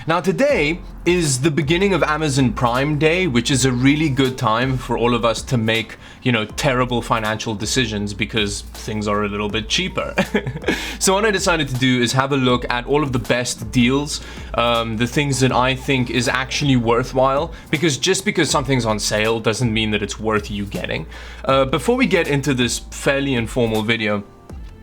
Now today is the beginning of Amazon Prime Day, which is a really good time for all of us to make, terrible financial decisions because things are a little bit cheaper. So what I decided to do is have a look at all of the best deals, the things that I think is actually worthwhile, because just because something's on sale doesn't mean that it's worth you getting. Before we get into this fairly informal video,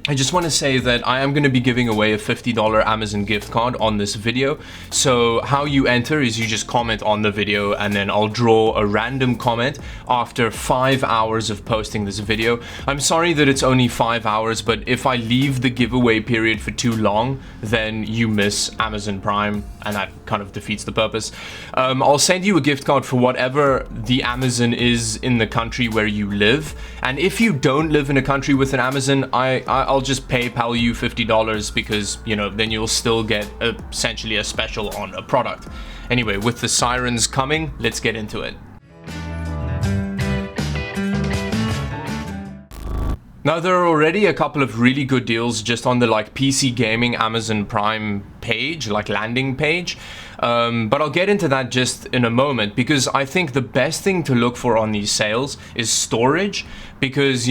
I just want to say that I am going to be giving away a $50 Amazon gift card on this video. So how you enter is you just comment on the video and then I'll draw a random comment after 5 hours of posting this video. I'm sorry that it's only 5 hours, but if I leave the giveaway period for too long, then you miss Amazon Prime and that kind of defeats the purpose. I'll send you a gift card for whatever the Amazon is in the country where you live. And if you don't live in a country with an Amazon, I'll just PayPal you $50 because, then you'll still get essentially a special on a product. Anyway, with the sirens coming, let's get into it. Now, there are already a couple of really good deals just on the PC gaming Amazon Prime page, landing page. But I'll get into that just in a moment because I think the best thing to look for on these sales is storage because,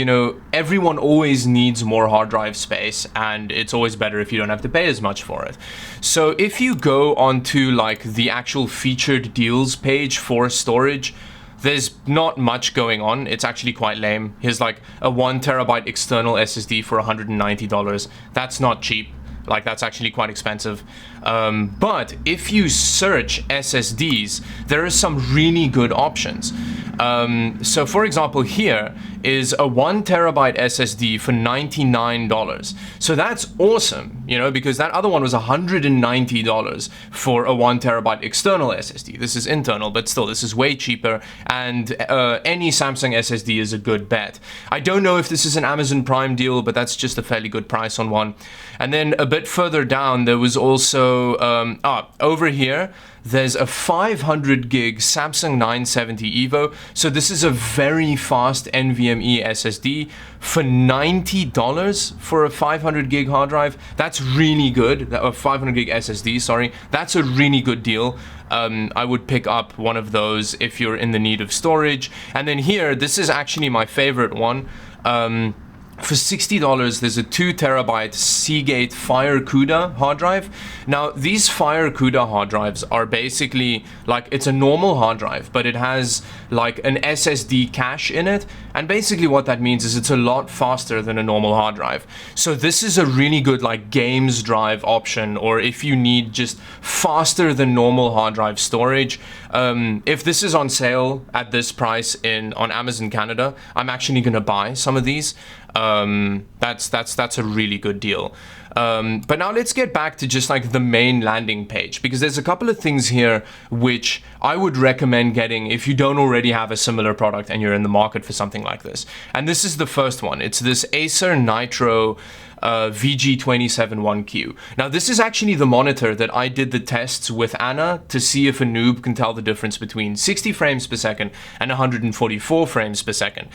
everyone always needs more hard drive space and it's always better if you don't have to pay as much for it. So if you go onto the actual featured deals page for storage, there's not much going on. It's actually quite lame. Here's a 1 terabyte external SSD for $190. That's not cheap. That's actually quite expensive. But if you search SSDs, there are some really good options. So for example, here is a 1 terabyte SSD for $99. So that's awesome, because that other one was $190 for a 1 terabyte external SSD. This is internal, but still, this is way cheaper. And any Samsung SSD is a good bet. I don't know if this is an Amazon Prime deal, but that's just a fairly good price on one. And then a bit further down, there was also, over here, there's a 500 gig Samsung 970 EVO. So this is a very fast NVMe SSD for $90 for a 500 gig hard drive. That's really good. A 500 gig SSD, sorry. That's a really good deal. I would pick up one of those if you're in the need of storage. And then here, this is actually my favorite one. For $60, there's a 2 terabyte Seagate Fire CUDA hard drive. Now, these Fire CUDA hard drives are basically it's a normal hard drive, but it has an SSD cache in it. And basically what that means is it's a lot faster than a normal hard drive. So this is a really good games drive option, or if you need just faster than normal hard drive storage. If this is on sale at this price on Amazon Canada, I'm actually gonna buy some of these. That's a really good deal. But now let's get back to just the main landing page, because there's a couple of things here which I would recommend getting if you don't already have a similar product and you're in the market for something like this. And this is the first one. It's this Acer Nitro VG271Q. Now this is actually the monitor that I did the tests with Anna to see if a noob can tell the difference between 60 frames per second and 144 frames per second.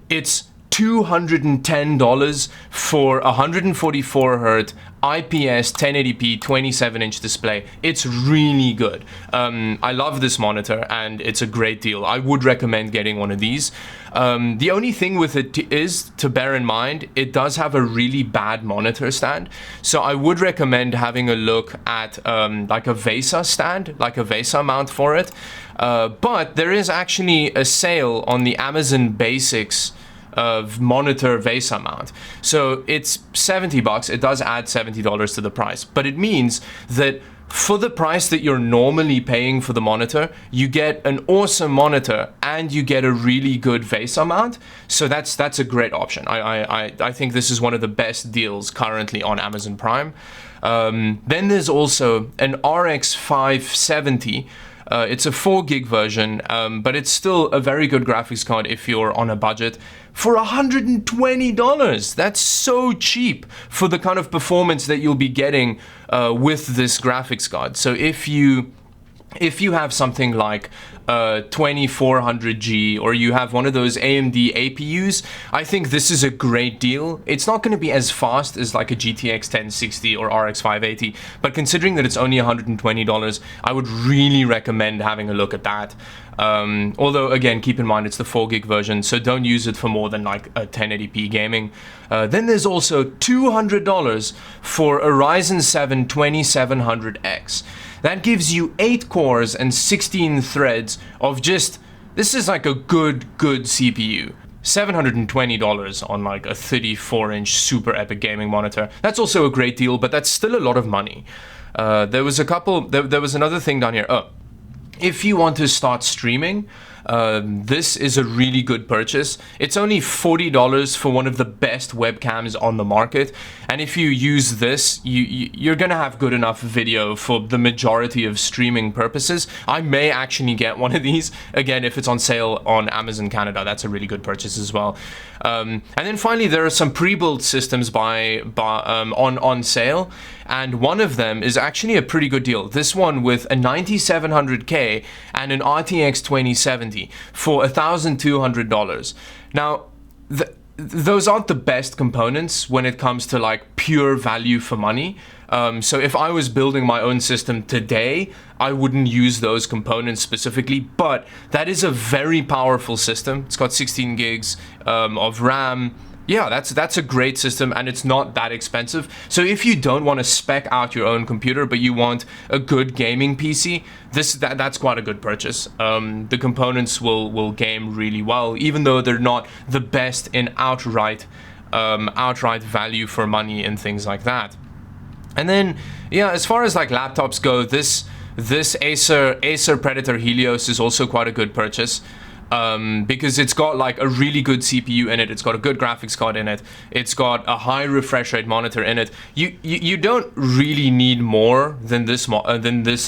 It's $210 for 144 Hz IPS 1080p 27-inch display. It's really good. I love this monitor and it's a great deal. I would recommend getting one of these. The only thing with it is to bear in mind, it does have a really bad monitor stand. So I would recommend having a look at a VESA stand, a VESA mount for it. But there is actually a sale on the Amazon Basics of monitor VESA mount. So it's $70. It does add $70 to the price, but it means that for the price that you're normally paying for the monitor, you get an awesome monitor and you get a really good VESA mount. So that's a great option. I think this is one of the best deals currently on Amazon Prime. Then there's also an RX 570. It's a 4 gig version, but it's still a very good graphics card if you're on a budget. For $120, that's so cheap for the kind of performance that you'll be getting with this graphics card. So if you if you have something like 2400G or you have one of those AMD APUs, I think this is a great deal. It's not going to be as fast as like a GTX 1060 or RX 580, but considering that it's only $120, I would really recommend having a look at that. Although again, keep in mind it's the 4 gig version, so don't use it for more than like a 1080p gaming. Then there's also $200 for a Ryzen 7 2700X. That gives you 8 cores and 16 threads of just, this is like a good CPU. $720 on like a 34-inch super epic gaming monitor. That's also a great deal, but that's still a lot of money. There was another thing down here. Oh, if you want to start streaming, this is a really good purchase. It's only $40 for one of the best webcams on the market, and if you use this, you're gonna have good enough video for the majority of streaming purposes. I may actually get one of these again if it's on sale on Amazon Canada. That's a really good purchase as well. And then finally, there are some pre-built systems on sale, and one of them is actually a pretty good deal. This one with a 9700K and an RTX 2070 for $1,200. Now, those aren't the best components when it comes to like pure value for money. So if I was building my own system today, I wouldn't use those components specifically, but that is a very powerful system. It's got 16 gigs of RAM. Yeah, that's a great system, and it's not that expensive. So if you don't want to spec out your own computer, but you want a good gaming PC, that's quite a good purchase. The components will game really well, even though they're not the best in outright value for money and things like that. And then, yeah, as far as like laptops go, this Acer Predator Helios is also quite a good purchase. Because it's got like a really good CPU in it, it's got a good graphics card in it, it's got a high refresh rate monitor in it. You don't really need more than this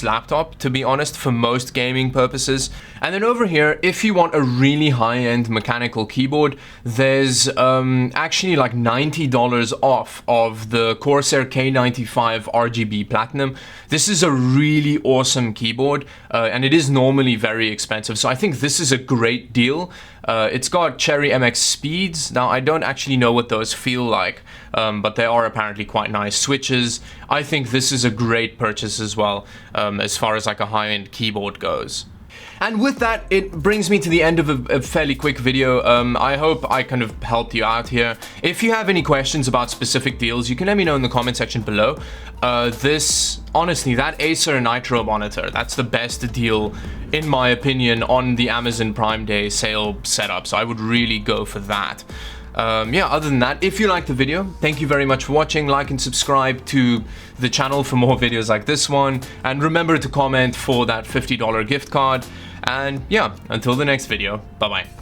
laptop, to be honest, for most gaming purposes. And then over here, if you want a really high-end mechanical keyboard, there's actually like $90 off of the Corsair K95 RGB Platinum. This is a really awesome keyboard, and it is normally very expensive, so I think this is a great deal. It's got Cherry MX speeds. Now, I don't actually know what those feel like, but they are apparently quite nice switches. I think this is a great purchase as well, as far as like a high-end keyboard goes. And with that, it brings me to the end of a fairly quick video. I hope I kind of helped you out here. If you have any questions about specific deals, you can let me know in the comment section below. Honestly, that Acer Nitro monitor, that's the best deal, in my opinion, on the Amazon Prime Day sale setup. So I would really go for that. Yeah, other than that, if you liked the video, thank you very much for watching. Like and subscribe to the channel for more videos like this one. And remember to comment for that $50 gift card. And yeah, until the next video, bye-bye.